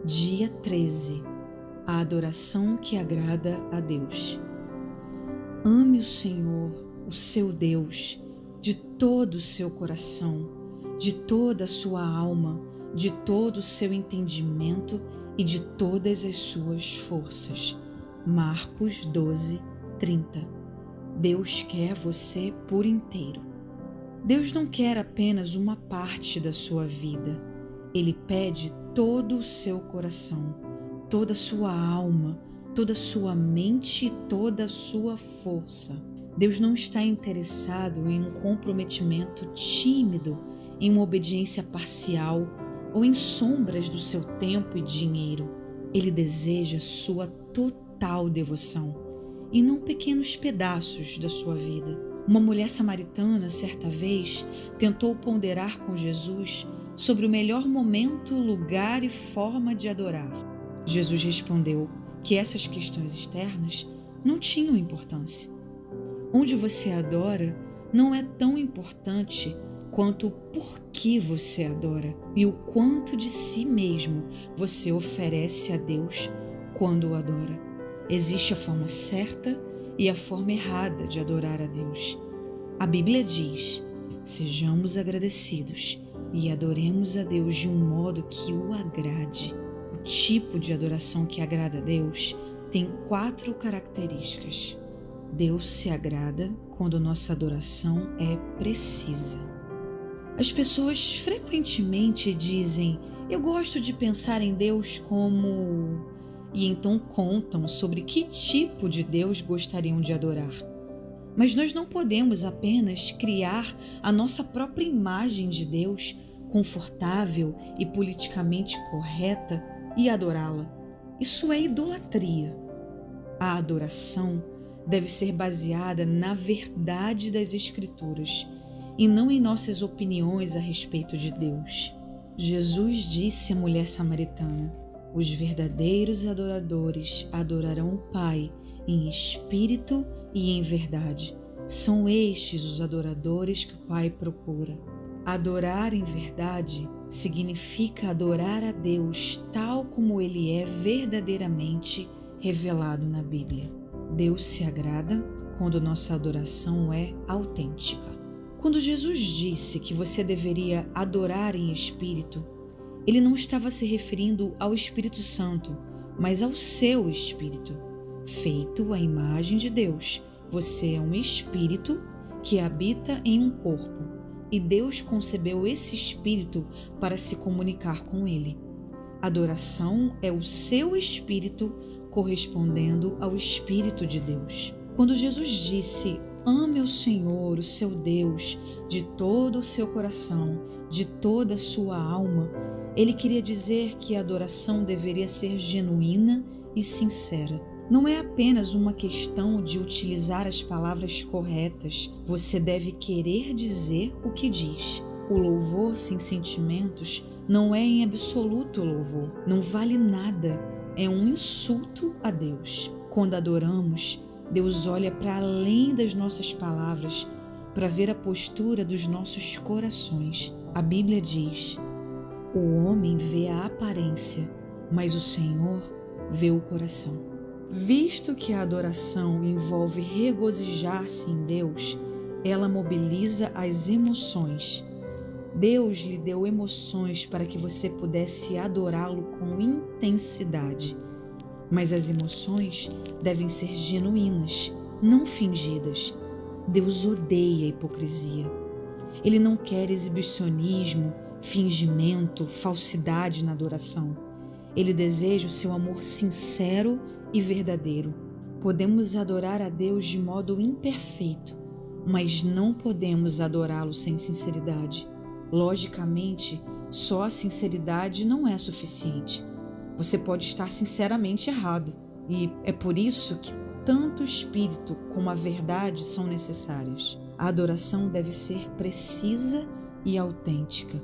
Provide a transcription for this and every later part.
Dia 13. A adoração que agrada a Deus. Ame o Senhor, o seu Deus, de todo o seu coração, de toda a sua alma, de todo o seu entendimento e de todas as suas forças. Marcos 12, 30. Deus quer você por inteiro. Deus não quer apenas uma parte da sua vida. Ele pede todo o seu coração, toda a sua alma, toda a sua mente e toda a sua força. Deus não está interessado em um comprometimento tímido, em uma obediência parcial ou em sombras do seu tempo e dinheiro. Ele deseja sua total devoção e não pequenos pedaços da sua vida. Uma mulher samaritana, certa vez, tentou ponderar com Jesus sobre o melhor momento, lugar e forma de adorar. Jesus respondeu que essas questões externas não tinham importância. Onde você adora não é tão importante quanto o porquê você adora e o quanto de si mesmo você oferece a Deus quando o adora. Existe a forma certa e a forma errada de adorar a Deus. A Bíblia diz: sejamos agradecidos e adoremos a Deus de um modo que o agrade. O tipo de adoração que agrada a Deus tem 4 características. Deus se agrada quando nossa adoração é precisa. As pessoas frequentemente dizem: eu gosto de pensar em Deus como... e então contam sobre que tipo de Deus gostariam de adorar. Mas nós não podemos apenas criar a nossa própria imagem de Deus, confortável e politicamente correta, e adorá-la. Isso é idolatria. A adoração deve ser baseada na verdade das Escrituras e não em nossas opiniões a respeito de Deus. Jesus disse à mulher samaritana: os verdadeiros adoradores adorarão o Pai em espírito e em verdade. São estes os adoradores que o Pai procura. Adorar em verdade significa adorar a Deus tal como Ele é verdadeiramente revelado na Bíblia. Deus se agrada quando nossa adoração é autêntica. Quando Jesus disse que você deveria adorar em espírito, Ele não estava se referindo ao Espírito Santo, mas ao seu espírito, feito à imagem de Deus. Você é um espírito que habita em um corpo, e Deus concebeu esse espírito para se comunicar com ele. Adoração é o seu espírito correspondendo ao Espírito de Deus. Quando Jesus disse: ame o Senhor, o seu Deus, de todo o seu coração, de toda a sua alma, Ele queria dizer que a adoração deveria ser genuína e sincera. Não é apenas uma questão de utilizar as palavras corretas. Você deve querer dizer o que diz. O louvor sem sentimentos não é em absoluto louvor. Não vale nada. É um insulto a Deus. Quando adoramos, Deus olha para além das nossas palavras para ver a postura dos nossos corações. A Bíblia diz: o homem vê a aparência, mas o Senhor vê o coração. Visto que a adoração envolve regozijar-se em Deus, ela mobiliza as emoções. Deus lhe deu emoções para que você pudesse adorá-lo com intensidade. Mas as emoções devem ser genuínas, não fingidas. Deus odeia a hipocrisia. Ele não quer exibicionismo, fingimento, falsidade na adoração. Ele deseja o seu amor sincero e verdadeiro. Podemos adorar a Deus de modo imperfeito, mas não podemos adorá-lo sem sinceridade. Logicamente, só a sinceridade não é suficiente. Você pode estar sinceramente errado, e é por isso que tanto o espírito como a verdade são necessárias. A adoração deve ser precisa e autêntica.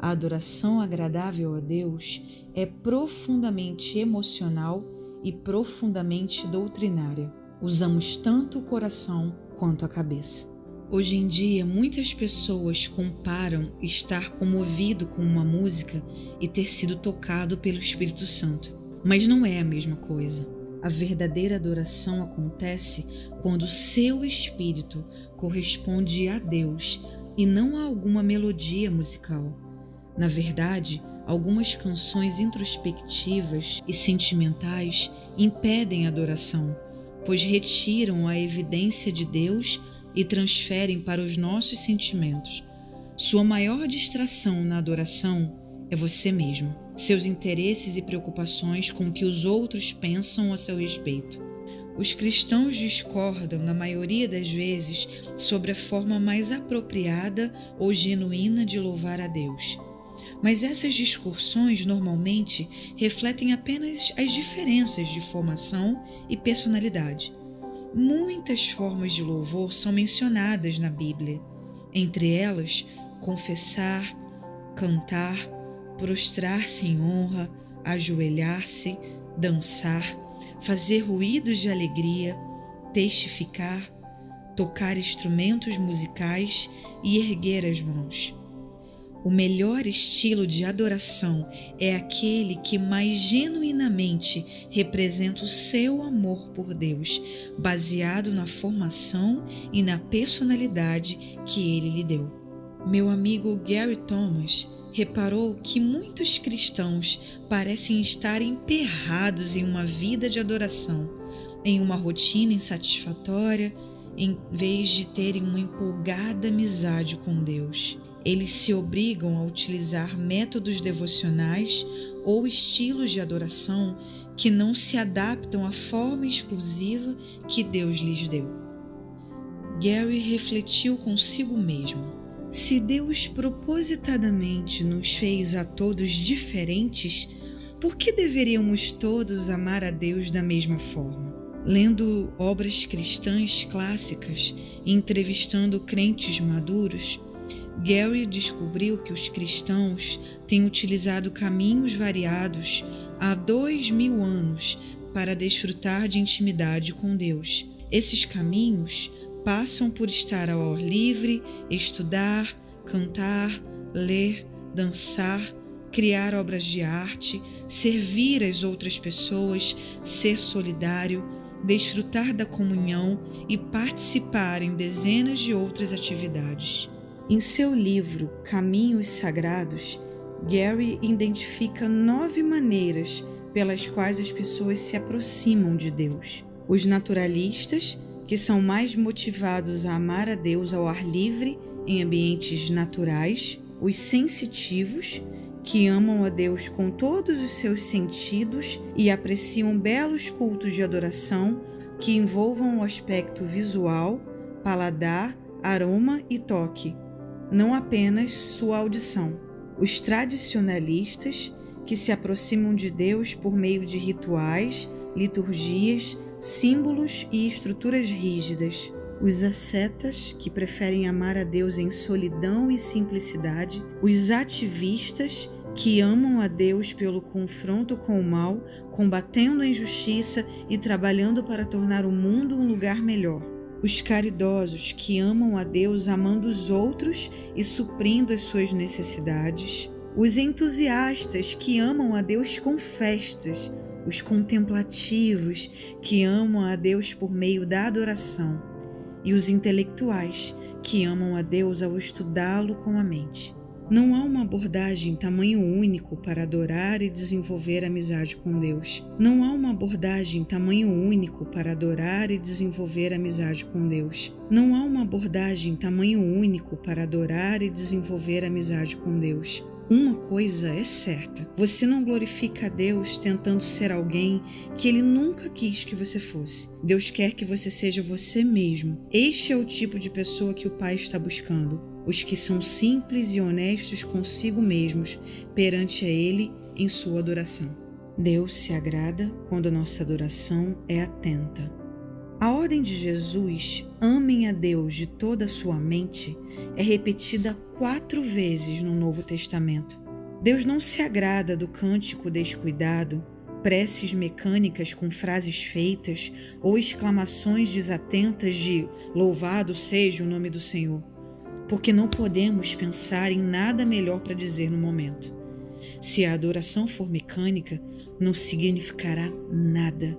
A adoração agradável a Deus é profundamente emocional e profundamente doutrinária. Usamos tanto o coração quanto a cabeça. Hoje em dia, muitas pessoas comparam estar comovido com uma música e ter sido tocado pelo Espírito Santo. Mas não é a mesma coisa. A verdadeira adoração acontece quando o seu espírito corresponde a Deus e não a alguma melodia musical. Na verdade, algumas canções introspectivas e sentimentais impedem a adoração, pois retiram a evidência de Deus e transferem para os nossos sentimentos. Sua maior distração na adoração é você mesmo, seus interesses e preocupações com o que os outros pensam a seu respeito. Os cristãos discordam, na maioria das vezes, sobre a forma mais apropriada ou genuína de louvar a Deus. Mas essas discussões normalmente refletem apenas as diferenças de formação e personalidade. Muitas formas de louvor são mencionadas na Bíblia, entre elas confessar, cantar, prostrar-se em honra, ajoelhar-se, dançar, fazer ruídos de alegria, testificar, tocar instrumentos musicais e erguer as mãos. O melhor estilo de adoração é aquele que mais genuinamente representa o seu amor por Deus, baseado na formação e na personalidade que Ele lhe deu. Meu amigo Gary Thomas reparou que muitos cristãos parecem estar emperrados em uma vida de adoração, em uma rotina insatisfatória, em vez de terem uma empolgada amizade com Deus. Eles se obrigam a utilizar métodos devocionais ou estilos de adoração que não se adaptam à forma exclusiva que Deus lhes deu. Gary refletiu consigo mesmo. Se Deus propositadamente nos fez a todos diferentes, por que deveríamos todos amar a Deus da mesma forma? Lendo obras cristãs clássicas e entrevistando crentes maduros, Gary descobriu que os cristãos têm utilizado caminhos variados há 2000 anos para desfrutar de intimidade com Deus. Esses caminhos passam por estar ao ar livre, estudar, cantar, ler, dançar, criar obras de arte, servir as outras pessoas, ser solidário, desfrutar da comunhão e participar em dezenas de outras atividades. Em seu livro Caminhos Sagrados, Gary identifica 9 maneiras pelas quais as pessoas se aproximam de Deus. Os naturalistas, que são mais motivados a amar a Deus ao ar livre, em ambientes naturais. Os sensitivos, que amam a Deus com todos os seus sentidos e apreciam belos cultos de adoração que envolvam o aspecto visual, paladar, aroma e toque, não apenas sua audição. Os tradicionalistas, que se aproximam de Deus por meio de rituais, liturgias, símbolos e estruturas rígidas. Os ascetas, que preferem amar a Deus em solidão e simplicidade. Os ativistas, que amam a Deus pelo confronto com o mal, combatendo a injustiça e trabalhando para tornar o mundo um lugar melhor. Os caridosos, que amam a Deus amando os outros e suprindo as suas necessidades. Os entusiastas, que amam a Deus com festas. Os contemplativos, que amam a Deus por meio da adoração. E os intelectuais, que amam a Deus ao estudá-lo com a mente. Não há uma abordagem tamanho único para adorar e desenvolver amizade com Deus. Não há uma abordagem tamanho único para adorar e desenvolver amizade com Deus. Não há uma abordagem tamanho único para adorar e desenvolver amizade com Deus. Uma coisa é certa: você não glorifica a Deus tentando ser alguém que Ele nunca quis que você fosse. Deus quer que você seja você mesmo. Este é o tipo de pessoa que o Pai está buscando. Os que são simples e honestos consigo mesmos perante a Ele em sua adoração. Deus se agrada quando a nossa adoração é atenta. A ordem de Jesus, amem a Deus de toda a sua mente, é repetida 4 vezes no Novo Testamento. Deus não se agrada do cântico descuidado, preces mecânicas com frases feitas ou exclamações desatentas de louvado seja o nome do Senhor, porque não podemos pensar em nada melhor para dizer no momento. Se a adoração for mecânica, não significará nada.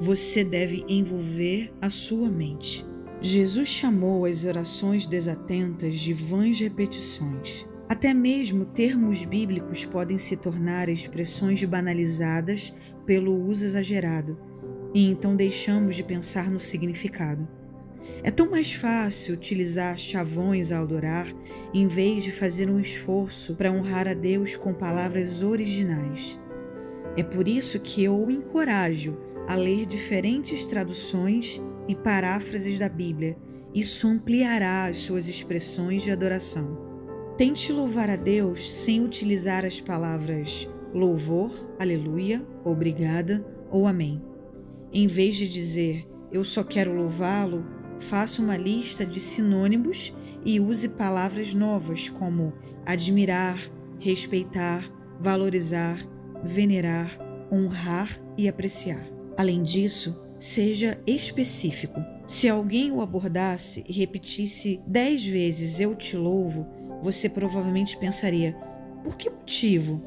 Você deve envolver a sua mente. Jesus chamou as orações desatentas de vãs repetições. Até mesmo termos bíblicos podem se tornar expressões banalizadas pelo uso exagerado, e então deixamos de pensar no significado. É tão mais fácil utilizar chavões ao adorar, em vez de fazer um esforço para honrar a Deus com palavras originais. É por isso que eu o encorajo a ler diferentes traduções e paráfrases da Bíblia. Isso ampliará as suas expressões de adoração. Tente louvar a Deus sem utilizar as palavras louvor, aleluia, obrigada ou amém. Em vez de dizer eu só quero louvá-lo, faça uma lista de sinônimos e use palavras novas como admirar, respeitar, valorizar, venerar, honrar e apreciar. Além disso, seja específico. Se alguém o abordasse e repetisse 10 vezes eu te louvo, você provavelmente pensaria, por que motivo?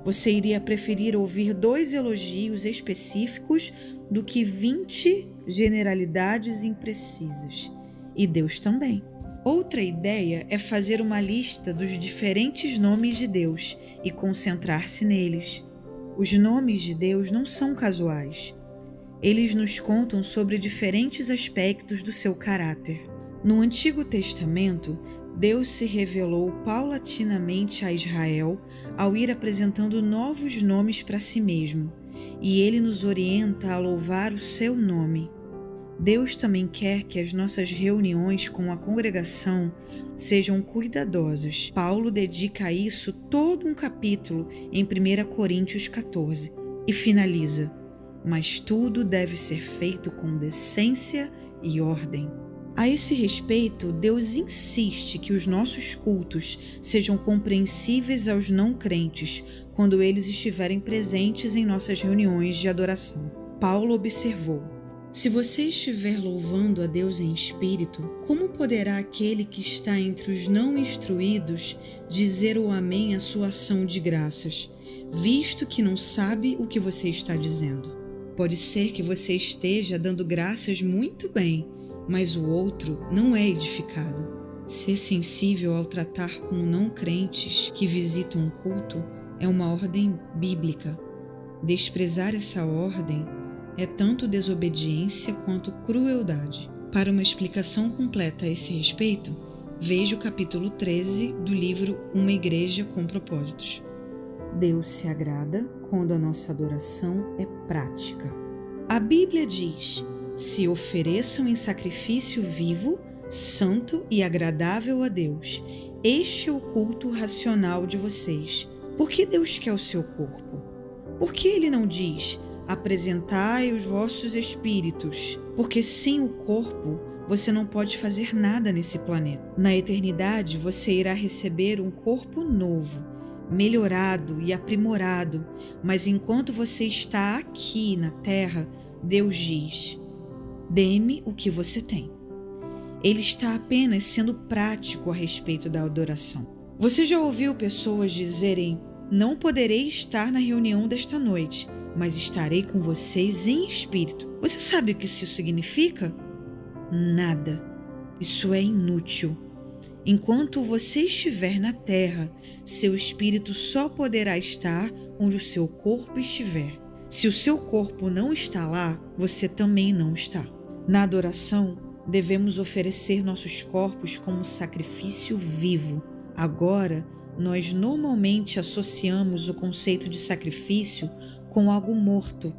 Você iria preferir ouvir 2 elogios específicos do que 20 generalidades imprecisas. E Deus também. Outra ideia é fazer uma lista dos diferentes nomes de Deus e concentrar-se neles. Os nomes de Deus não são casuais. Eles nos contam sobre diferentes aspectos do seu caráter. No Antigo Testamento, Deus se revelou paulatinamente a Israel ao ir apresentando novos nomes para si mesmo, e ele nos orienta a louvar o seu nome. Deus também quer que as nossas reuniões com a congregação sejam cuidadosas. Paulo dedica a isso todo um capítulo em 1 Coríntios 14 e finaliza: mas tudo deve ser feito com decência e ordem. A esse respeito, Deus insiste que os nossos cultos sejam compreensíveis aos não crentes quando eles estiverem presentes em nossas reuniões de adoração. Paulo observou: se você estiver louvando a Deus em espírito, como poderá aquele que está entre os não instruídos dizer o amém à sua ação de graças, visto que não sabe o que você está dizendo? Pode ser que você esteja dando graças muito bem, mas o outro não é edificado. Ser sensível ao tratar com não crentes que visitam um culto é uma ordem bíblica. Desprezar essa ordem é tanto desobediência quanto crueldade. Para uma explicação completa a esse respeito, veja o capítulo 13 do livro Uma Igreja com Propósitos. Deus se agrada quando a nossa adoração é prática. A Bíblia diz: se ofereçam em sacrifício vivo, santo e agradável a Deus. Este é o culto racional de vocês. Por que Deus quer o seu corpo? Por que Ele não diz: apresentai os vossos espíritos? Porque sem o corpo, você não pode fazer nada nesse planeta. Na eternidade, você irá receber um corpo novo, melhorado e aprimorado. Mas enquanto você está aqui na terra, Deus diz: dê-me o que você tem. Ele está apenas sendo prático a respeito da adoração. Você já ouviu pessoas dizerem: não poderei estar na reunião desta noite, mas estarei com vocês em espírito. Você sabe o que isso significa? Nada. Isso é inútil. Enquanto você estiver na terra, seu espírito só poderá estar onde o seu corpo estiver. Se o seu corpo não está lá, você também não está. Na adoração, devemos oferecer nossos corpos como sacrifício vivo. Agora, nós normalmente associamos o conceito de sacrifício com algo morto,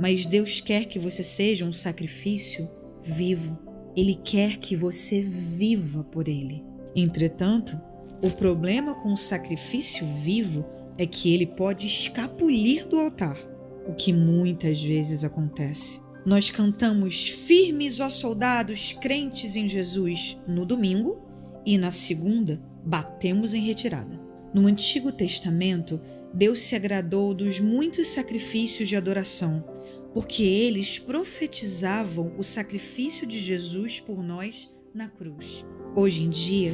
mas Deus quer que você seja um sacrifício vivo. Ele quer que você viva por Ele. Entretanto, o problema com o sacrifício vivo é que ele pode escapulir do altar, o que muitas vezes acontece. Nós cantamos firmes, ó soldados, crentes em Jesus, no domingo, e na segunda batemos em retirada. No Antigo Testamento, Deus se agradou dos muitos sacrifícios de adoração, porque eles profetizavam o sacrifício de Jesus por nós na cruz. Hoje em dia,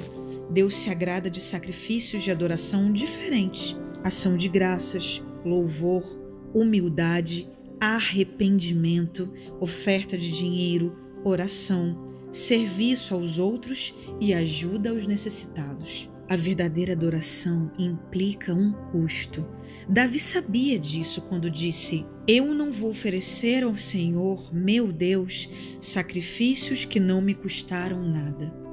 Deus se agrada de sacrifícios de adoração diferentes: ação de graças, louvor, humildade, arrependimento, oferta de dinheiro, oração, serviço aos outros e ajuda aos necessitados. A verdadeira adoração implica um custo. Davi sabia disso quando disse: Eu não vou oferecer ao Senhor, meu Deus, sacrifícios que não me custaram nada.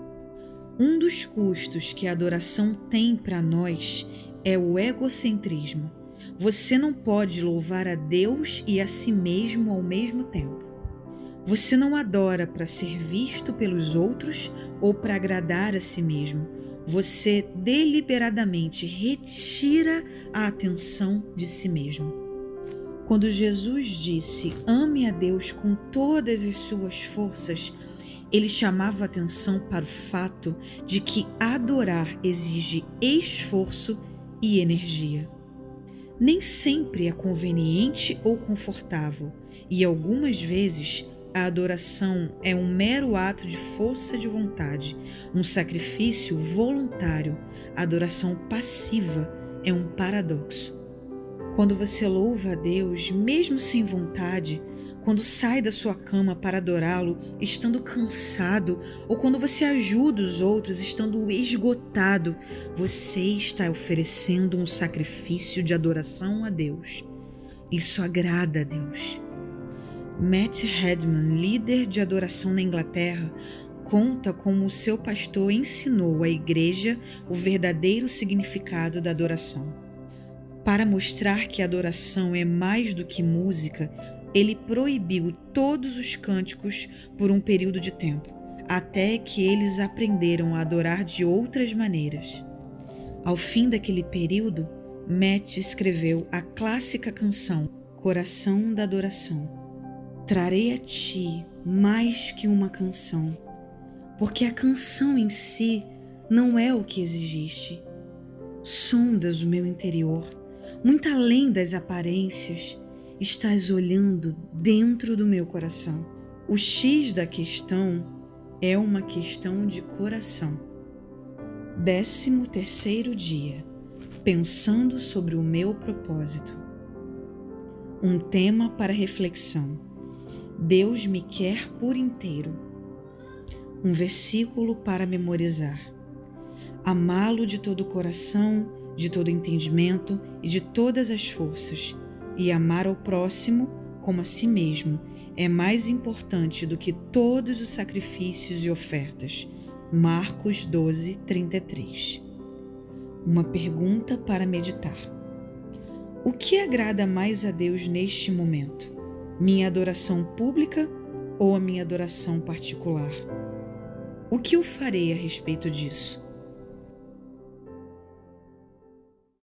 Um dos custos que a adoração tem para nós é o egocentrismo. Você não pode louvar a Deus e a si mesmo ao mesmo tempo. Você não adora para ser visto pelos outros ou para agradar a si mesmo. Você deliberadamente retira a atenção de si mesmo. Quando Jesus disse: ame a Deus com todas as suas forças, ele chamava a atenção para o fato de que adorar exige esforço e energia. Nem sempre é conveniente ou confortável, e algumas vezes a adoração é um mero ato de força de vontade, um sacrifício voluntário. A adoração passiva é um paradoxo. Quando você louva a Deus, mesmo sem vontade, quando sai da sua cama para adorá-lo, estando cansado, ou quando você ajuda os outros, estando esgotado, você está oferecendo um sacrifício de adoração a Deus. Isso agrada a Deus. Matt Redman, líder de adoração na Inglaterra, conta como o seu pastor ensinou à igreja o verdadeiro significado da adoração. Para mostrar que a adoração é mais do que música, ele proibiu todos os cânticos por um período de tempo, até que eles aprenderam a adorar de outras maneiras. Ao fim daquele período, Matt escreveu a clássica canção Coração da Adoração. Trarei a ti mais que uma canção, porque a canção em si não é o que exigiste. Sondas o meu interior, muito além das aparências, estás olhando dentro do meu coração. O X da questão é uma questão de coração. 13º dia, pensando sobre o meu propósito. Um tema para reflexão. Deus me quer por inteiro. Um versículo para memorizar. Amá-lo de todo o coração, de todo entendimento e de todas as forças, e amar ao próximo como a si mesmo é mais importante do que todos os sacrifícios e ofertas. Marcos 12:33. Uma pergunta para meditar. O que agrada mais a Deus neste momento? Minha adoração pública ou a minha adoração particular? O que eu farei a respeito disso?